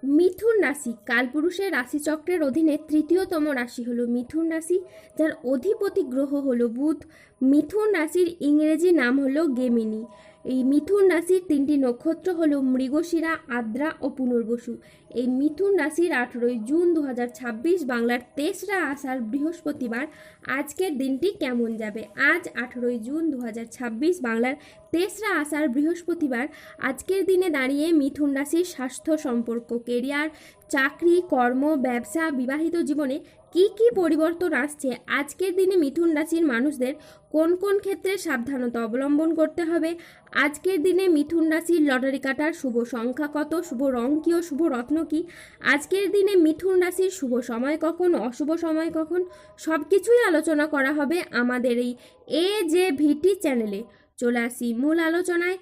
মিথুন রাশি কালপুরুষের রাশিচক্রের অধীনে তৃতীয়তম রাশি হলো মিথুন রাশি, যার অধিপতি গ্রহ হলো বুধ। মিথুন রাশির ইংরেজি নাম হলো গেমিনি। এই মিথুন রাশির তিনটি নক্ষত্র হলো মৃগশিরা, আদ্রা ও পুনর্বসু। এই মিথুন রাশির 18 জুন 2026 বাংলার 3রা আষাঢ় বৃহস্পতিবার আজকের দিনটি কেমন যাবে। আজ 18 জুন 2026 বাংলার 3রা আষাঢ় বৃহস্পতিবার আজকের দিনে দাঁড়িয়ে মিথুন রাশির স্বাস্থ্য, সম্পর্ক, কেরিয়ার, চাকরি, কর্ম, ব্যবসা, বিবাহিত জীবনে কি কি পরিবর্তন আসছে, আজকের দিনে মিথুন রাশির মানুষদের কোন কোন ক্ষেত্রে সাবধানতা অবলম্বন করতে হবে, আজকের দিনে মিথুন রাশির লটারি কাটার শুভ সংখ্যা কত, শুভ রং কী ও শুভ রত্ন কী, আজকের দিনে মিথুন রাশির শুভ সময় কখন, অশুভ সময় কখন, সব কিছুই আলোচনা করা হবে আমাদের এই AJVT চ্যানেলে। চলে আসি মূল আলোচনায়।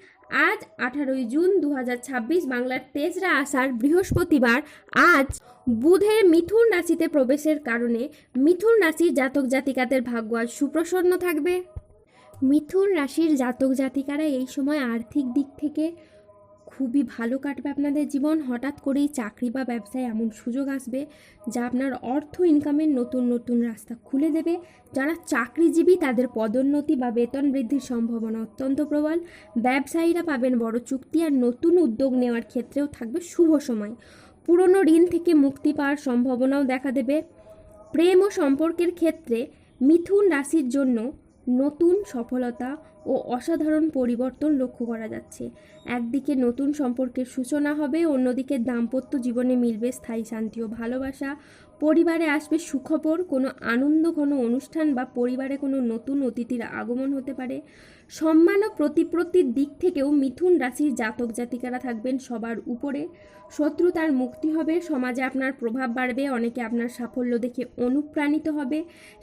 আজ 18 জুন 2026 বাংলার 3রা আষাঢ় বৃহস্পতিবার আজ বুধের মিথুন রাশিতে প্রবেশের কারণে মিথুন রাশির জাতক জাতিকাদের ভাগ্য আজ সুপ্রসন্ন থাকবে। মিথুন রাশির জাতক জাতিকারা এই সময় আর্থিক দিক থেকে খুবই ভালো কাটবে আপনাদের জীবন। হঠাৎ করেই চাকরি বা ব্যবসায় এমন সুযোগ আসবে যা আপনার অর্থ ইনকামের নতুন নতুন রাস্তা খুলে দেবে। যারা চাকরিজীবী তাদের পদোন্নতি বা বেতন বৃদ্ধির সম্ভাবনা অত্যন্ত প্রবল। ব্যবসায়ীরা পাবেন বড় চুক্তি আর নতুন উদ্যোগ নেওয়ার ক্ষেত্রেও থাকবে শুভ সময়। পুরনো ঋণ থেকে মুক্তি পাওয়ার সম্ভাবনাও দেখা দেবে। প্রেম ও সম্পর্কের ক্ষেত্রে মিথুন রাশির জন্য নতুন সফলতা ও অসাধারণ পরিবর্তন লক্ষ্য করা যাচ্ছে। একদিকে নতুন সম্পর্কের সূচনা হবে, অন্যদিকে দাম্পত্য জীবনে মিলবে স্থায়ী শান্তি ও ভালোবাসা। পরিবারে আসবে সুখবর, কোনো আনন্দঘন অনুষ্ঠান বা পরিবারে কোনো নতুন অতিথির আগমন হতে পারে। সম্মান ও প্রতিপত্তির দিক থেকেও মিথুন রাশির জাতক জাতিকারা থাকবেন সবার উপরে। শত্রুতার মুক্তি হবে, সমাজে আপনার প্রভাব বাড়বে, অনেকে আপনার সাফল্য দেখে অনুপ্রাণিত হবে।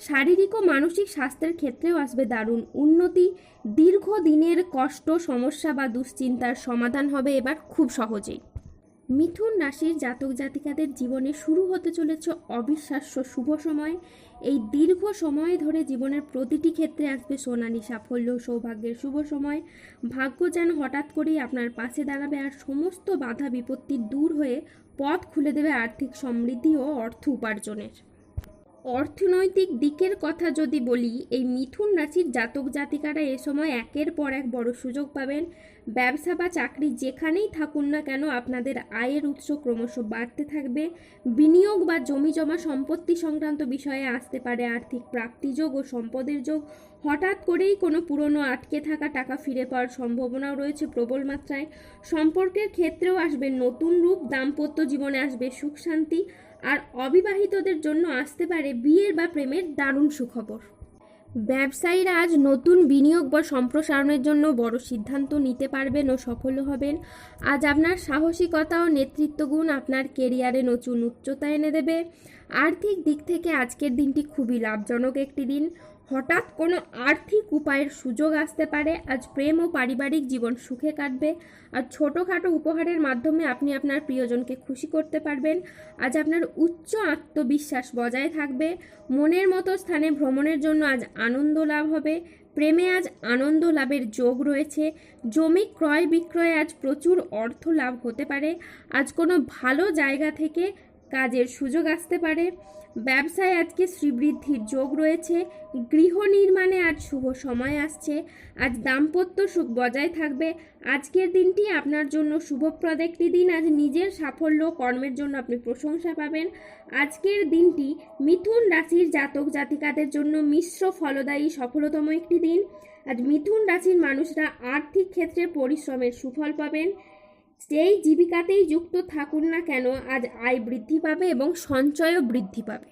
শারীরিক ও মানসিক স্বাস্থ্যের ক্ষেত্রেও আসবে দারুণ উন্নতি। দীর্ঘদিনের কষ্ট, সমস্যা বা দুশ্চিন্তার সমাধান হবে এবার খুব সহজেই। মিথুন রাশির জাতক জাতিকাদের জীবনে শুরু হতে চলেছে অবিশ্বাস্য শুভ সময়। এই দীর্ঘ সময় ধরে জীবনের প্রতিটি ক্ষেত্রে আসবে সোনালি সাফল্য, সৌভাগ্যের শুভ সময়। ভাগ্য যেন হঠাৎ করেই আপনার পাশে দাঁড়াবে আর সমস্ত বাধা বিপত্তি দূর হয়ে পথ খুলে দেবে আর্থিক সমৃদ্ধি ও অর্থ উপার্জনের। অর্থনৈতিক দিকের কথা যদি বলি, এই মিথুন রাশির জাতক জাতিকারা এ সময় একের পর এক বড় সুযোগ পাবেন। ব্যবসা বা চাকরি যেখানেই থাকুন না কেন আপনাদের আয়ের উৎস ক্রমশ বাড়তে থাকবে। বিনিয়োগ বা জমি জমা সম্পত্তি সংক্রান্ত বিষয়ে আসতে পারে আর্থিক প্রাপ্তিযোগ ও সম্পদের যোগ। হঠাৎ করেই কোনো পুরনো আটকে থাকা টাকা ফিরে পাওয়ার সম্ভাবনাও রয়েছে প্রবল মাত্রায়। সম্পর্কের ক্ষেত্রেও আসবে নতুন রূপ, দাম্পত্য জীবনে আসবে সুখ শান্তি, আর অবিবাহিতদের জন্য আসতে পারে বিয়ের বা প্রেমের দারুণ সুখবর। ব্যবসায়ীরা আজ নতুন বিনিয়োগ বা সম্প্রসারণের জন্য বড় সিদ্ধান্ত নিতে পারবেন ও সফল হবেন। আজ আপনার সাহসিকতা ও নেতৃত্ব গুণ আপনার কেরিয়ারে নতুন উচ্চতা এনে দেবে। আর্থিক দিক থেকে আজকের দিনটি খুবই লাভজনক একটি দিন। হঠাৎ কোনো আর্থিক উপায়ের সুযোগ আসতে পারে। আজ প্রেম ও পারিবারিক জীবন সুখে কাটবে। আর ছোটোখাটো উপহারের মাধ্যমে আপনি আপনার প্রিয়জনকে খুশি করতে পারবেন। আজ আপনার উচ্চ আত্মবিশ্বাস বজায় থাকবে। মনের মতো স্থানে ভ্রমণের জন্য আজ আনন্দ লাভ হবে। প্রেমে আজ আনন্দ লাভের যোগ রয়েছে। জমি ক্রয় বিক্রয়ে আজ প্রচুর অর্থ লাভ হতে পারে। আজ কোনো ভালো জায়গা থেকে কাজের সুযোগ আসতে পারে। ব্যবসায় আজকে শ্রীবৃদ্ধির যোগ রয়েছে। গৃহ নির্মাণে আজ শুভ সময় আসছে। আজ দাম্পত্য সুখ বজায় থাকবে। আজকের দিনটি আপনার জন্য শুভপ্রদ একটি দিন। আজ নিজের সাফল্য কর্মের জন্য আপনি প্রশংসা পাবেন। আজকের দিনটি মিথুন রাশির জাতক জাতিকাদের জন্য মিশ্র ফলদায়ী সফলতম একটি দিন। আজ মিথুন রাশির মানুষরা আর্থিক ক্ষেত্রে পরিশ্রমের সুফল পাবেন। যেই জীবিকাতেই যুক্ত থাকুন না কেন আজ আয় বৃদ্ধি পাবে এবং সঞ্চয়ও বৃদ্ধি পাবে।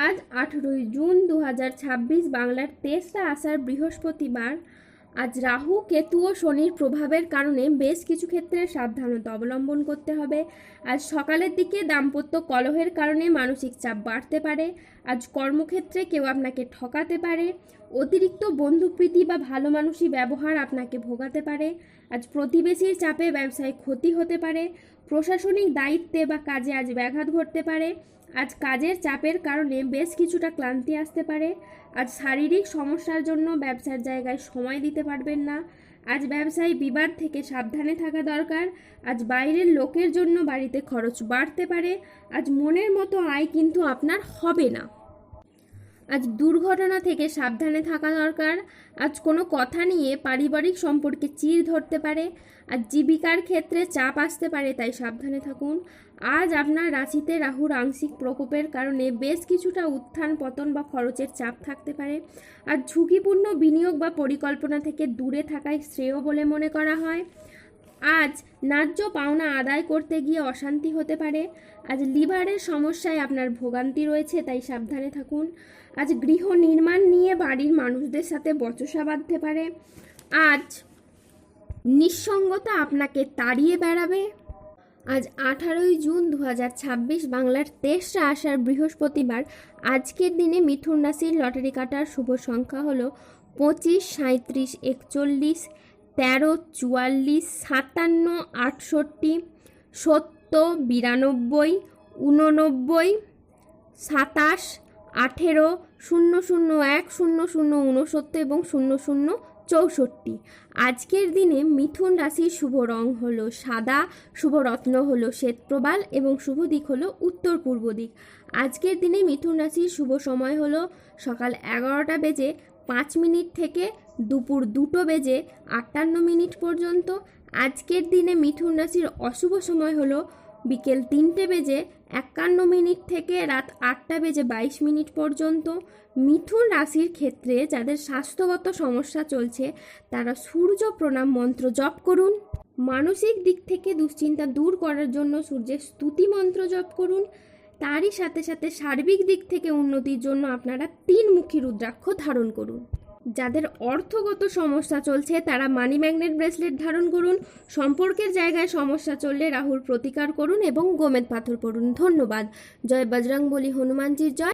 আজ 18 জুন 2026 বাংলার 3রা আষাঢ় বৃহস্পতিবার আজ রাহু, কেতু ও শনির প্রভাবের কারণে বেশ কিছু ক্ষেত্রে সাবধানতা অবলম্বন করতে হবে। আজ সকালের দিকে দাম্পত্য কলহের কারণে মানসিক চাপ বাড়তে পারে। আজ কর্মক্ষেত্রে কেউ আপনাকে ঠকাতে পারে। অতিরিক্ত বন্ধুপ্রীতি বা ভালো মানুষী ব্যবহার আপনাকে ভোগাতে পারে। আজ প্রতিবেশীর চাপে ব্যবসায় ক্ষতি হতে পারে। প্রশাসনিক দায়িত্বে বা কাজে আজ ব্যাঘাত ঘটতে পারে। আজ কাজের চাপের কারণে বেশ কিছুটা ক্লান্তি আসতে পারে। আজ শারীরিক সমস্যার জন্য ব্যবসার জায়গায় সময় দিতে পারবেন না। আজ ব্যবসায়ী বিবাদ থেকে সাবধানে থাকা দরকার। আজ বাইরের লোকের জন্য বাড়িতে খরচ বাড়তে পারে। আজ মনের মতো আয় কিন্তু আপনার হবে না। আজ দুর্ঘটনা থেকে সাবধানে থাকা দরকার। আজ কোনো কথা নিয়ে পারিবারিক সম্পর্কে চিড় ধরতে পারে। আজ জীবিকার ক্ষেত্রে চাপ আসতে পারে, তাই সাবধানে থাকুন। আজ আপনার রাশিতে রাহুর আংশিক প্রকোপের কারণে বেশ কিছুটা উত্থান পতন বা খরচের চাপ থাকতে পারে। আজ ঝুঁকিপূর্ণ বিনিয়োগ বা পরিকল্পনা থেকে দূরে থাকাই শ্রেয় বলে মনে করা হয়। আজ ন্যায্য পাওনা আদায় করতে গিয়ে অশান্তি হতে পারে। আজ লিভারের সমস্যায় আপনার ভোগান্তি রয়েছে, তাই সাবধানে থাকুন। আজ গৃহ নির্মাণ নিয়ে বাড়ির মানুষদের সাথে বচসা বাঁধতে পারে। আজ নিঃসঙ্গতা আপনাকে তাড়িয়ে বেড়াবে। আজ 18ই জুন 2026 বাংলার 23রা আষাঢ় বৃহস্পতিবার। আজকের দিনে মিথুন রাশির লটারি কাটার শুভ সংখ্যা হলো 25, 37, 41, 13, 44, 57, 68, 70, 92, 89, 27, 18, 001, 0069 এবং 0064। আজকের দিনে মিথুন রাশির শুভ রং হলো সাদা, শুভ রত্ন হলো শ্বেতপ্রবাল এবং শুভ দিক হলো উত্তর পূর্ব দিক। আজকের দিনে মিথুন রাশির শুভ সময় হলো সকাল 11টা বেজে 5 মিনিট থেকে দুপুর 2টো বেজে 58 মিনিট পর্যন্ত। আজকের দিনে মিথুন রাশির অশুভ সময় হলো বিকেল 3টে বেজে 51 মিনিট থেকে রাত 8টা বেজে 22 মিনিট পর্যন্ত। মিথুন রাশির ক্ষেত্রে যাদের স্বাস্থ্যগত সমস্যা চলছে তারা সূর্য প্রণাম মন্ত্র জপ করুন। মানসিক দিক থেকে দুশ্চিন্তা দূর করার জন্য সূর্যের স্তুতি মন্ত্র জপ করুন। তারই সাথে সাথে সার্বিক দিক থেকে উন্নতির জন্য আপনারা 3মুখী রুদ্রাক্ষ ধারণ করুন। যাদের অর্থগত সমস্যা চলছে তারা মানি ম্যাগনেট ব্রেসলেট ধারণ করুন। সম্পর্কের জায়গায় সমস্যা চললে রাহুর প্রতিকার করুন এবং গোমেদ পাথর পড়ুন। ধন্যবাদ। জয় বজরংবলী, হনুমানজির জয়।